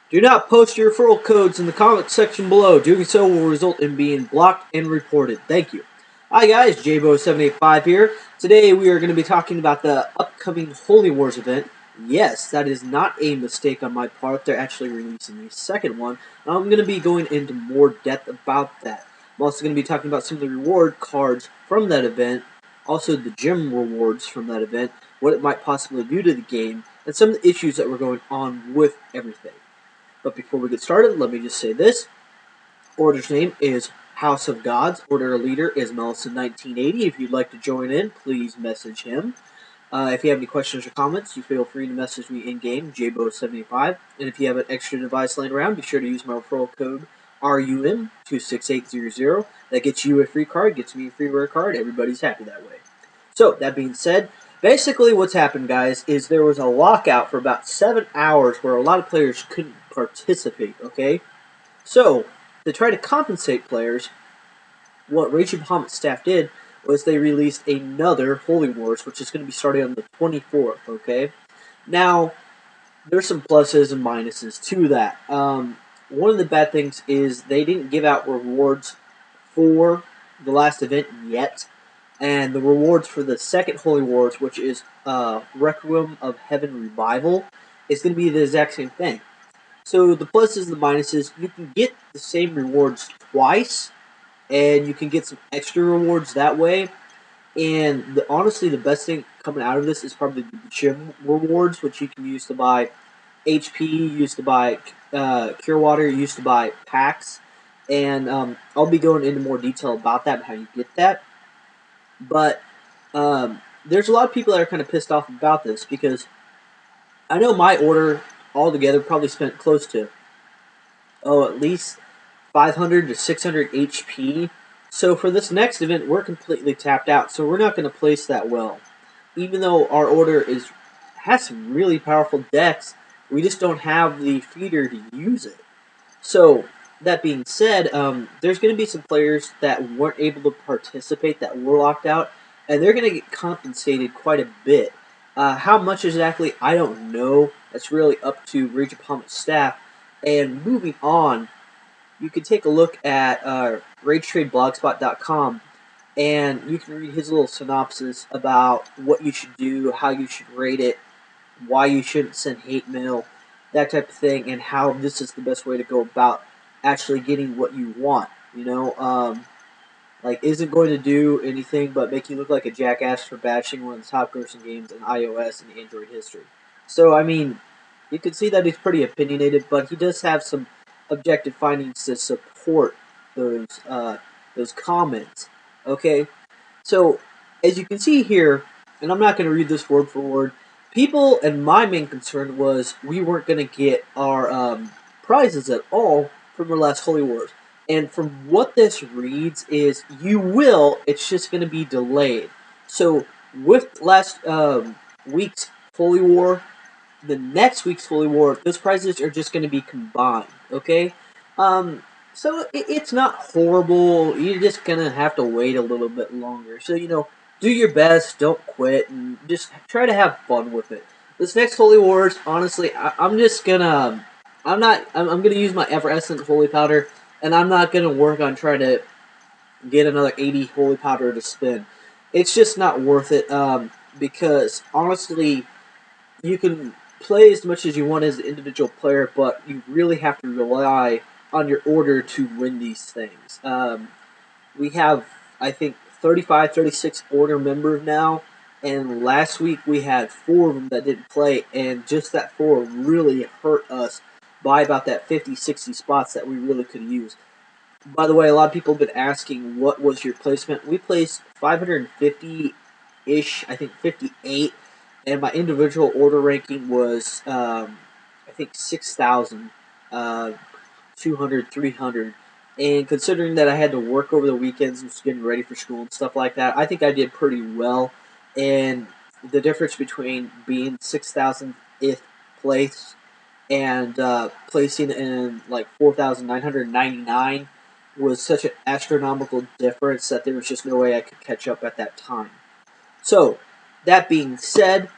Do not post your referral codes in the comment section below. Doing so will result in being blocked and reported. Thank you. Hi guys, Jaybo785 here. Today we are going to be talking about the upcoming Holy Wars event. Yes, that is not a mistake on my part. They're actually releasing the second one. And I'm going to be going into more depth about that. I'm also going to be talking about some of the reward cards from that event, also the gem rewards from that event, what it might possibly do to the game, and some of the issues that were going on with everything. But before we get started, let me just say this. Order's name is House of Gods. Order leader is Mellison1980. If you'd like to join in, please message him. If you have any questions or comments, you feel free to message me in-game, Jaybo785. And if you have an extra device laying around, be sure to use my referral code RUM26800. That gets you a free card, gets me a free rare card. Everybody's happy that way. So, that being said, basically what's happened, guys, is there was a lockout for about 7 hours where a lot of players couldn't participate, okay? So, to try to compensate players, what Raging Bahamut staff did was they released another Holy Wars, which is going to be starting on the 24th, okay? Now, there's some pluses and minuses to that. One of the bad things is they didn't give out rewards for the last event yet, and the rewards for the second Holy Wars, which is Requiem of Heaven Revival, is going to be the exact same thing. So the pluses and the minuses, you can get the same rewards twice, and you can get some extra rewards that way. And honestly, the best thing coming out of this is probably the gym rewards, which you can use to buy HP, use to buy Cure Water, use to buy packs. And I'll be going into more detail about that and how you get that. But there's a lot of people that are kind of pissed off about this because I know my order altogether probably spent close to, at least 500 to 600 HP. So for this next event, we're completely tapped out, so we're not going to place that well. Even though our order has some really powerful decks, we just don't have the feeder to use it. So, that being said, there's going to be some players that weren't able to participate that were locked out, and they're going to get compensated quite a bit. How much exactly, I don't know. That's really up to Raging Bahamut staff. And moving on, you can take a look at RageTradeBlogspot.com, and you can read his little synopsis about what you should do, how you should rate it, why you shouldn't send hate mail, that type of thing, and how this is the best way to go about actually getting what you want. You know, like, isn't going to do anything but make you look like a jackass for bashing one of the top grossing games in iOS and Android history. So, I mean, you can see that he's pretty opinionated, but he does have some objective findings to support those comments. Okay, so as you can see here, and I'm not going to read this word for word. People, and my main concern was we weren't going to get our prizes at all from our last Holy Wars. And from what this reads is you will, it's just going to be delayed. So with last week's Holy War, the next week's Holy War, those prizes are just going to be combined, okay? So it's not horrible. You're just going to have to wait a little bit longer. So, you know, do your best, don't quit, and just try to have fun with it. This next Holy Wars, honestly, I'm just gonna, I'm gonna use my Effervescent Holy Powder, and I'm not gonna work on trying to get another 80 Holy Powder to spin. It's just not worth it, because honestly, you can play as much as you want as an individual player, but you really have to rely on your order to win these things. We have, I think, 35, 36 order members now, and last week we had 4 of them that didn't play, and just that 4 really hurt us by about that 50, 60 spots that we really could use. By the way, a lot of people have been asking, what was your placement? We placed 550-ish, I think 58, and my individual order ranking was, I think, 6,000, 200, 300. And considering that I had to work over the weekends and was getting ready for school and stuff like that, I think I did pretty well. And the difference between being 6,000th place and placing in like 4,999 was such an astronomical difference that there was just no way I could catch up at that time. So, that being said,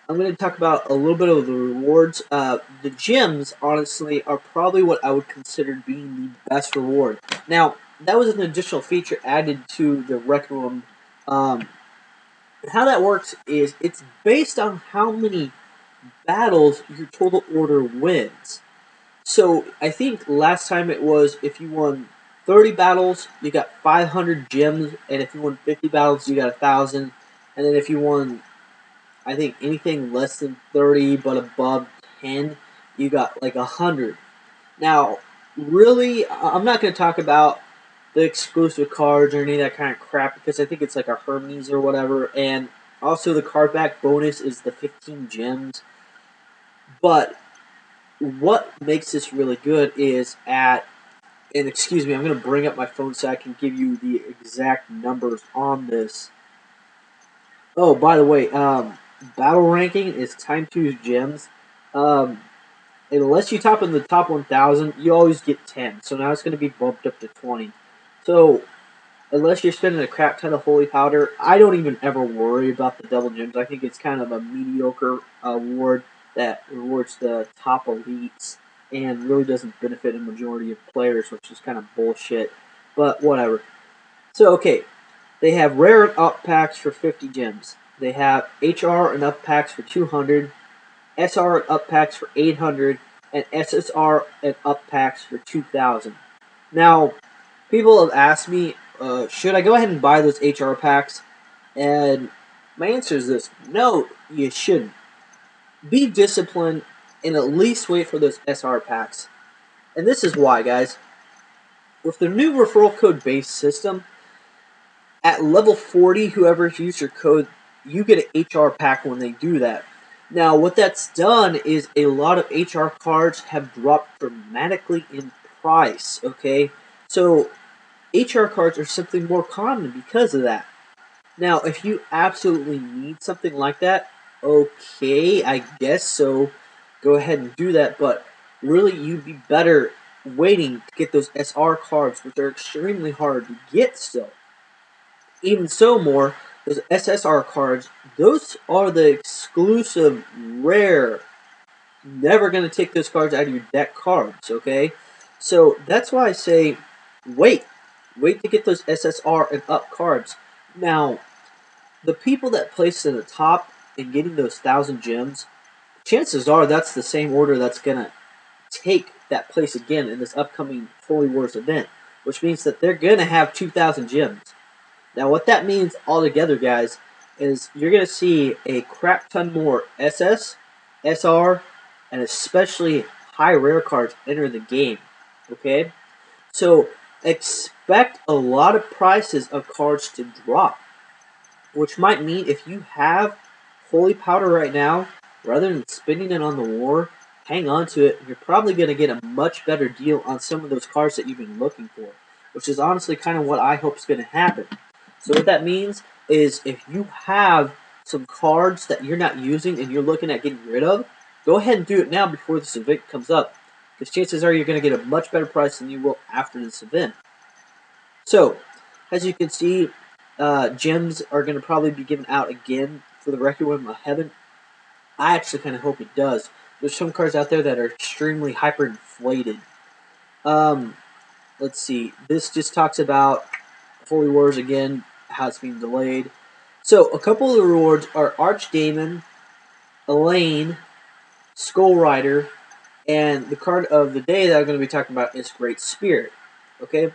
I'm going to talk about a little bit of the rewards. The gems, honestly, are probably what I would consider being the best reward. Now, that was an additional feature added to the Requiem. Um, how that works is it's based on how many battles your total order wins. So I think last time it was if you won 30 battles, you got 500 gems, and if you won 50 battles, you got 1,000. And then if you won, I think anything less than 30 but above 10, you got like 100. Now, really, I'm not going to talk about the exclusive cards or any of that kind of crap because I think it's like a Hermes or whatever. And also, the card back bonus is the 15 gems. But what makes this really good is and excuse me, I'm going to bring up my phone so I can give you the exact numbers on this. Oh, by the way, battle ranking is time to use gems. Um, Unless you top in the top 1,000, you always get 10. So now it's going to be bumped up to 20. So unless you're spending a crap ton of holy powder, I don't even ever worry about the double gems. I think it's kind of a mediocre award that rewards the top elites and really doesn't benefit a majority of players, which is kind of bullshit. But whatever. So okay, they have rare and up packs for 50 gems. They have HR and up packs for 200, SR and up packs for 800, and SSR and up packs for 2,000. Now, people have asked me, should I go ahead and buy those HR packs? And my answer is this: no, you shouldn't. Be disciplined and at least wait for those SR packs. And this is why, guys. With the new referral code based system, at level 40, whoever used your code, you get an HR pack when they do that. Now, what that's done is a lot of HR cards have dropped dramatically in price, okay? So, HR cards are simply more common because of that. Now, if you absolutely need something like that, okay, I guess so. Go ahead and do that, but really, you'd be better waiting to get those SR cards, which are extremely hard to get still. Even so, more, those SSR cards, those are the exclusive, rare, never going to take those cards out of your deck cards, okay? So that's why I say wait. Wait to get those SSR and up cards. Now, the people that place in the top and getting those 1,000 gems, chances are that's the same order that's going to take that place again in this upcoming Holy Wars event, which means that they're going to have 2,000 gems. Now, what that means altogether, guys, is you're going to see a crap ton more SS, SR, and especially high rare cards enter the game. Okay? So, expect a lot of prices of cards to drop, which might mean if you have Holy Powder right now, rather than spending it on the war, hang on to it. You're probably going to get a much better deal on some of those cards that you've been looking for, which is honestly kind of what I hope is going to happen. So what that means is if you have some cards that you're not using and you're looking at getting rid of, go ahead and do it now before this event comes up, because chances are you're going to get a much better price than you will after this event. So, as you can see, gems are going to probably be given out again for the Requiem of Heaven. I actually kind of hope it does. There's some cards out there that are extremely hyperinflated. Um, let's see. This just talks about Holy Wars again, how it's being delayed. So, a couple of the rewards are Archdemon, Elaine, Skull Rider, and the card of the day that I'm going to be talking about is Great Spirit. Okay?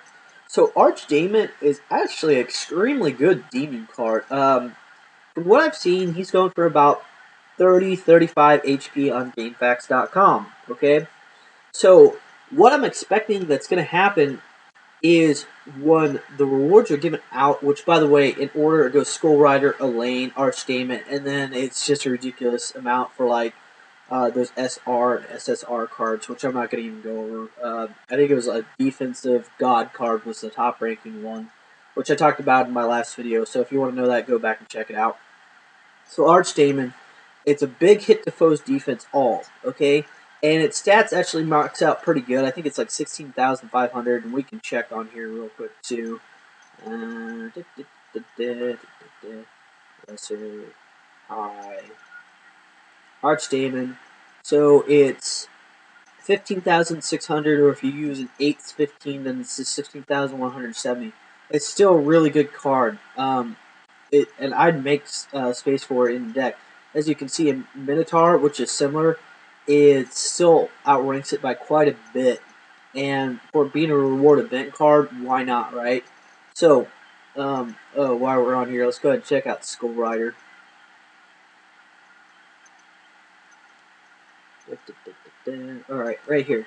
So, Archdemon is actually an extremely good demon card. From what I've seen, he's going for about 35 HP on GameFAQs.com. Okay? So, what I'm expecting that's going to happen is when the rewards are given out, which, by the way, in order it goes Skull Rider, Elaine, Archdemon, and then it's just a ridiculous amount for, like, those SR and SSR cards, which I'm not going to even go over. I think it was a defensive God card was the top ranking one, which I talked about in my last video, so if you want to know that, go back and check it out. So Archdemon, it's a big hit to foes defense all, okay? And its stats actually marks out pretty good. I think it's like 16,500, and we can check on here real quick too. Lesser, high. Arch Damon. So it's 15,600, or if you use an 8th 15, then it's 16,170. It's still a really good card. And I'd make space for it in the deck. As you can see, in Minotaur, which is similar, it still outranks it by quite a bit. And for being a reward event card, why not, right? So, while we're on here, let's go ahead and check out Skull Rider. Alright, right here.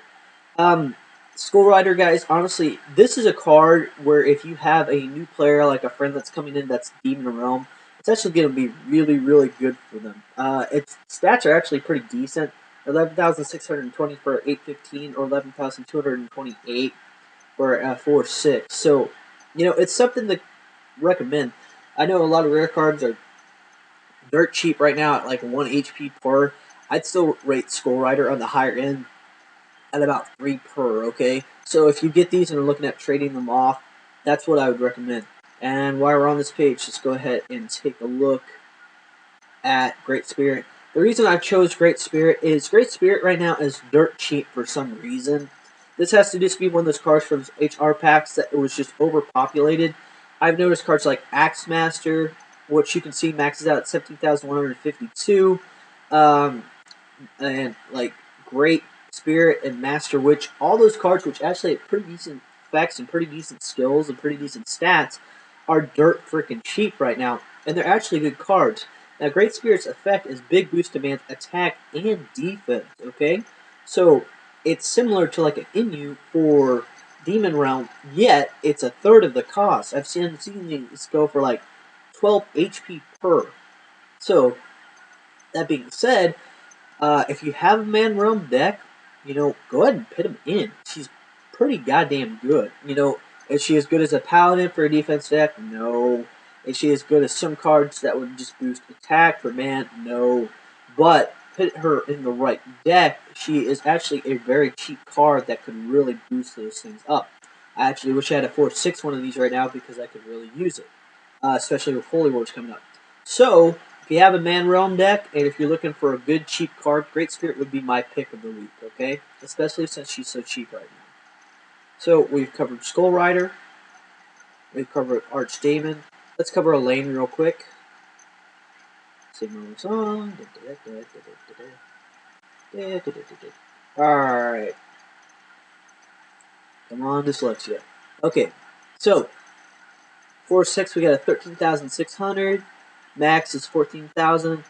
Skull Rider, guys, honestly, this is a card where if you have a new player, like a friend that's coming in that's Demon Realm, it's actually going to be really, really good for them. Its stats are actually pretty decent. 11,620 for 815, or 11,228 for 4-6. So, it's something to recommend. I know a lot of rare cards are dirt cheap right now at like 1 HP per. I'd still rate Skull Rider on the higher end at about 3 per, okay? So if you get these and are looking at trading them off, that's what I would recommend. And while we're on this page, just go ahead and take a look at Great Spirit. The reason I chose Great Spirit is Great Spirit right now is dirt cheap for some reason. This has to just be one of those cards from HR packs that was just overpopulated. I've noticed cards like Axe Master, which you can see maxes out at 17,152. And like Great Spirit and Master Witch, all those cards which actually have pretty decent effects and pretty decent skills and pretty decent stats, are dirt freaking cheap right now, and they're actually good cards. Now, Great Spirit's effect is big boost demands attack and defense. Okay, so it's similar to like an Inu for Demon Realm, yet it's a third of the cost. I've seen these go for like 12 HP per. So that being said, if you have a Man Realm deck, go ahead and put him in. She's pretty goddamn good. Is she as good as a Paladin for a defense deck? No. Is she as good as some cards that would just boost attack for Man? No. But put her in the right deck, she is actually a very cheap card that could really boost those things up. I actually wish I had a 4/6 one of these right now because I could really use it, especially with Holy Wars coming up. So, if you have a Man Realm deck, and if you're looking for a good, cheap card, Great Spirit would be my pick of the week, okay? Especially since she's so cheap right now. So, we've covered Skull Rider. We've covered Arch Damon. Let's cover Elaine real quick. Signal song. Alright. Come on, dyslexia. Okay, so 4/6, we got a 13,600. Max is 14,000.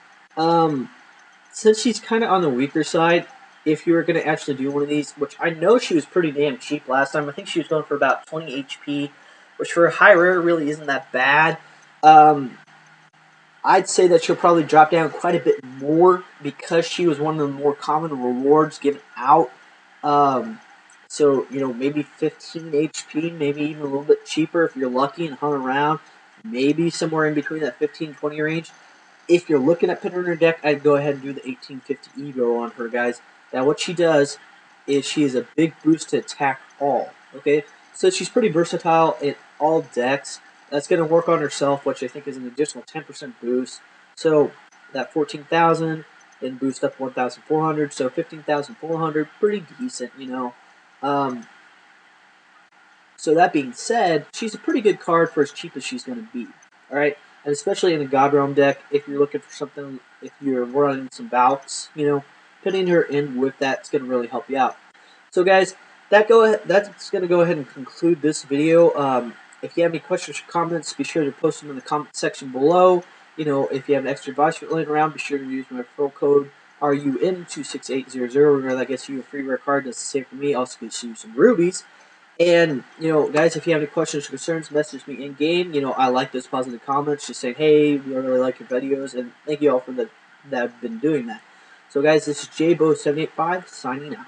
Since she's kind of on the weaker side, if you were going to actually do one of these, which I know she was pretty damn cheap last time. I think she was going for about 20 HP, which for a high rare really isn't that bad. I'd say that she'll probably drop down quite a bit more because she was one of the more common rewards given out. So, maybe 15 HP, maybe even a little bit cheaper if you're lucky and hunt around. Maybe somewhere in between that 15-20 range. If you're looking at putting her in her deck, I'd go ahead and do the 1850 Evo on her, guys. Now, what she does is she is a big boost to attack all, okay? So she's pretty versatile in all decks. That's going to work on herself, which I think is an additional 10% boost. So that 14,000, then boost up 1,400, so 15,400, pretty decent, So that being said, she's a pretty good card for as cheap as she's going to be, all right? And especially in the God Realm deck, if you're looking for something, if you're running some bouts, putting her in with that's going to really help you out. So guys, that's going to go ahead and conclude this video. If you have any questions or comments, be sure to post them in the comment section below. If you have an extra advice laying around, be sure to use my referral code RUM26800. Remember, that gets you a free rare card. That's the same for me. Also gets you some rubies. And, guys, if you have any questions or concerns, message me in-game. I like those positive comments, just saying, hey, we really like your videos, and thank you all for that have been doing that. So, guys, this is Jaybo785 signing out.